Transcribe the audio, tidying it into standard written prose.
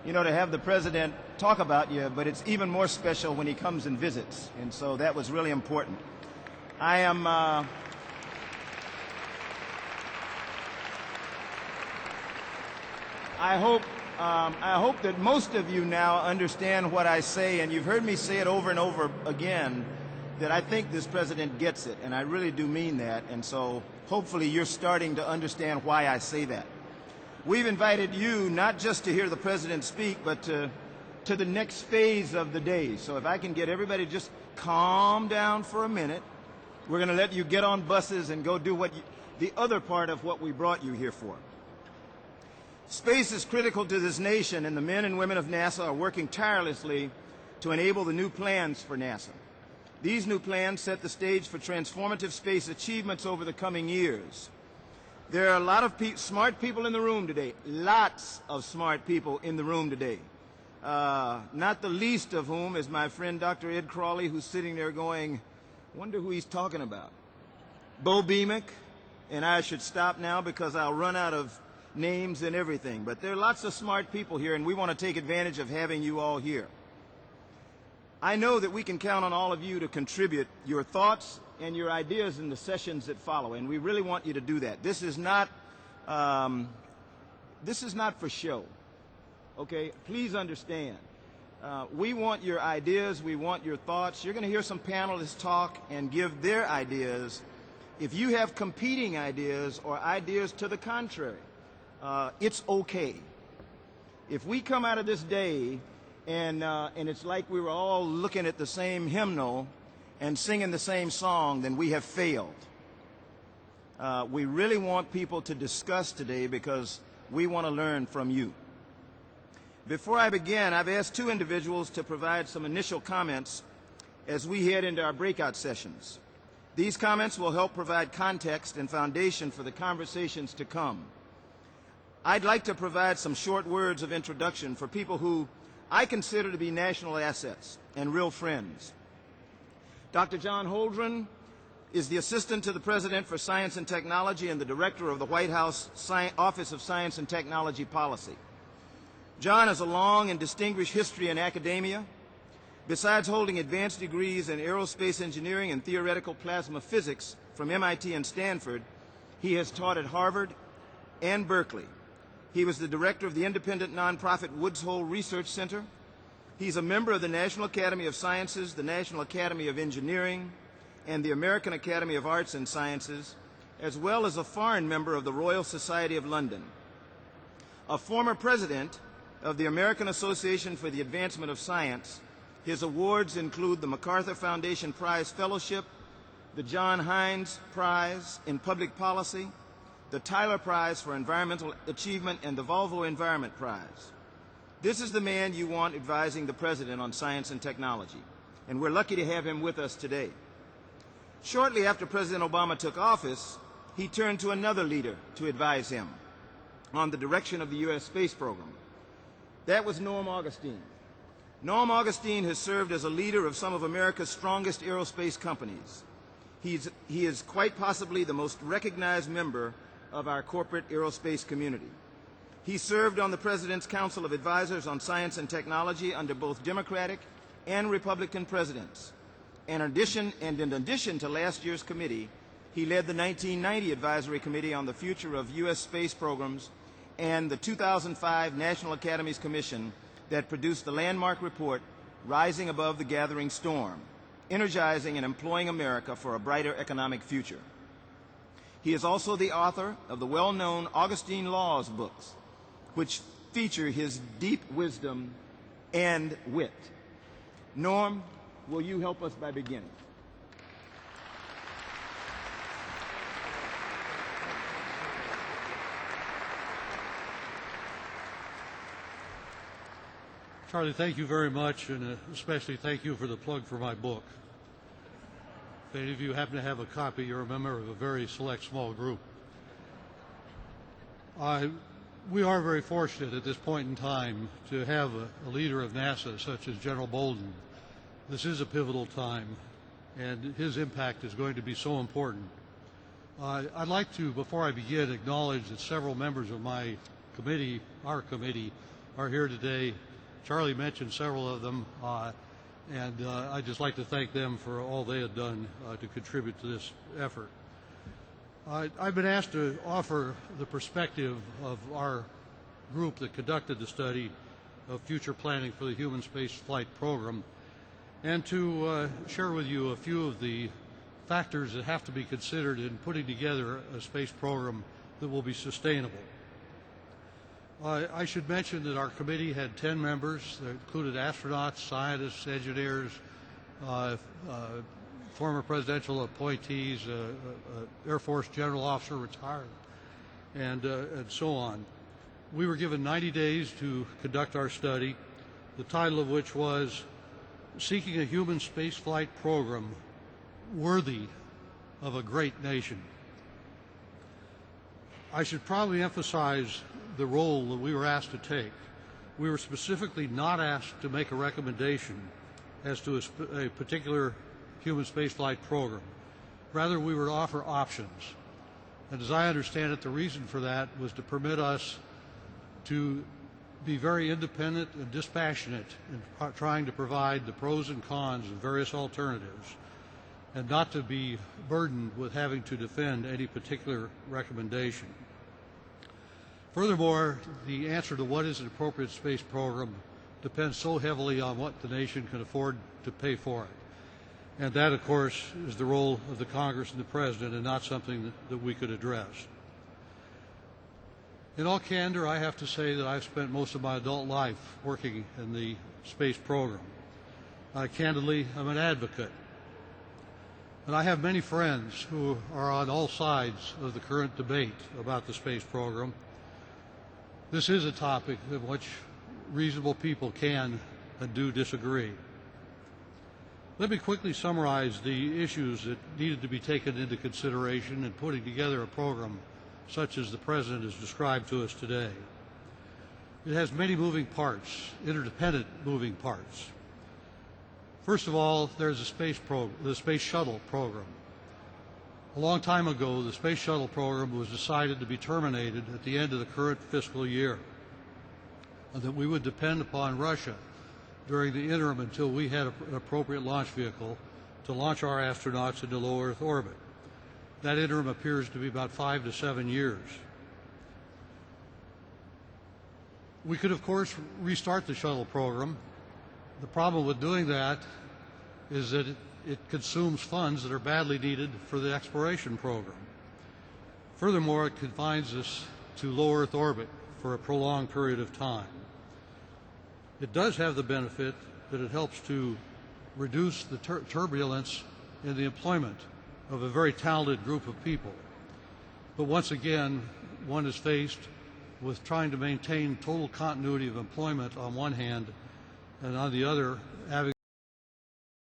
to have the president talk about you, but it's even more special when he comes and visits. And so that was really important. I hope that most of you now understand what I say, and you've heard me say it over and over again, that I think this president gets it, and I really do mean that, and so hopefully you're starting to understand why I say that. We've invited you not just to hear the president speak, but to the next phase of the day. So if I can get everybody to just calm down for a minute, we're going to let you get on buses and go do the other part of what we brought you here for. Space is critical to this nation, and the men and women of NASA are working tirelessly to enable the new plans for NASA. These new plans set the stage for transformative space achievements over the coming years. There are a lot of smart people in the room today, lots of smart people in the room today, not the least of whom is my friend Dr. Ed Crawley, who's sitting there going, wonder who he's talking about. Bo Beamick, and I should stop now because I'll run out of names and everything, but there are lots of smart people here, and we want to take advantage of having you all here. I know that we can count on all of you to contribute your thoughts and your ideas in the sessions that follow, and we really want you to do that. This is not for show, okay? Please understand. We want your ideas, we want your thoughts. You're going to hear some panelists talk and give their ideas. If you have competing ideas or ideas to the contrary, it's okay. If we come out of this day and it's like we were all looking at the same hymnal and singing the same song, then we have failed. We really want people to discuss today because we want to learn from you. Before I begin, I've asked two individuals to provide some initial comments as we head into our breakout sessions. These comments will help provide context and foundation for the conversations to come. I'd like to provide some short words of introduction for people who I consider to be national assets and real friends. Dr. John Holdren is the Assistant to the President for Science and Technology and the Director of the White House Office of Science and Technology Policy. John has a long and distinguished history in academia. Besides holding advanced degrees in aerospace engineering and theoretical plasma physics from MIT and Stanford, he has taught at Harvard and Berkeley. He was the director of the independent nonprofit Woods Hole Research Center. He's a member of the National Academy of Sciences, the National Academy of Engineering, and the American Academy of Arts and Sciences, as well as a foreign member of the Royal Society of London. A former president of the American Association for the Advancement of Science, his awards include the MacArthur Foundation Prize Fellowship, the John Hines Prize in Public Policy, the Tyler Prize for Environmental Achievement, and the Volvo Environment Prize. This is the man you want advising the President on science and technology, and we're lucky to have him with us today. Shortly after President Obama took office, he turned to another leader to advise him on the direction of the U.S. space program. That was Norm Augustine. Norm Augustine has served as a leader of some of America's strongest aerospace companies. He is quite possibly the most recognized member of our corporate aerospace community. He served on the President's Council of Advisors on Science and Technology under both Democratic and Republican presidents. In addition to last year's committee, he led the 1990 Advisory Committee on the Future of U.S. Space Programs and the 2005 National Academies Commission that produced the landmark report, Rising Above the Gathering Storm, Energizing and Employing America for a Brighter Economic Future. He is also the author of the well-known Augustine Laws books, which feature his deep wisdom and wit. Norm, will you help us by beginning? Charlie, thank you very much, and especially thank you for the plug for my book. If any of you happen to have a copy, you're a member of a very select small group. We are very fortunate at this point in time to have a leader of NASA such as General Bolden. This is a pivotal time, and his impact is going to be so important. I'd like to, before I begin, acknowledge that several members of my committee, our committee, are here today. Charlie mentioned several of them, and I'd just like to thank them for all they had done to contribute to this effort. I've been asked to offer the perspective of our group that conducted the study of future planning for the human space flight program, and to share with you a few of the factors that have to be considered in putting together a space program that will be sustainable. I should mention that our committee had 10 members that included astronauts, scientists, engineers, former presidential appointees, Air Force general officer retired, and so on. We were given 90 days to conduct our study, the title of which was Seeking a Human Spaceflight Program Worthy of a Great Nation. I should probably emphasize the role that we were asked to take. We were specifically not asked to make a recommendation as to a particular human spaceflight program. Rather, we were to offer options. And as I understand it, the reason for that was to permit us to be very independent and dispassionate in trying to provide the pros and cons of various alternatives, and not to be burdened with having to defend any particular recommendation. Furthermore, the answer to what is an appropriate space program depends so heavily on what the nation can afford to pay for it. And that, of course, is the role of the Congress and the President, and not something that we could address. In all candor, I have to say that I've spent most of my adult life working in the space program. Candidly, I'm an advocate. And I have many friends who are on all sides of the current debate about the space program. This is a topic in which reasonable people can and do disagree. Let me quickly summarize the issues that needed to be taken into consideration in putting together a program such as the President has described to us today. It has many moving parts, interdependent moving parts. First of all, there's the Space Shuttle program. A long time ago, the Space Shuttle program was decided to be terminated at the end of the current fiscal year, and that we would depend upon Russia during the interim until we had an appropriate launch vehicle to launch our astronauts into low Earth orbit. That interim appears to be about 5 to 7 years. We could, of course, restart the shuttle program. The problem with doing that is that it consumes funds that are badly needed for the exploration program. Furthermore, it confines us to low Earth orbit for a prolonged period of time. It does have the benefit that it helps to reduce the turbulence in the employment of a very talented group of people. But once again, one is faced with trying to maintain total continuity of employment on one hand, and on the other, having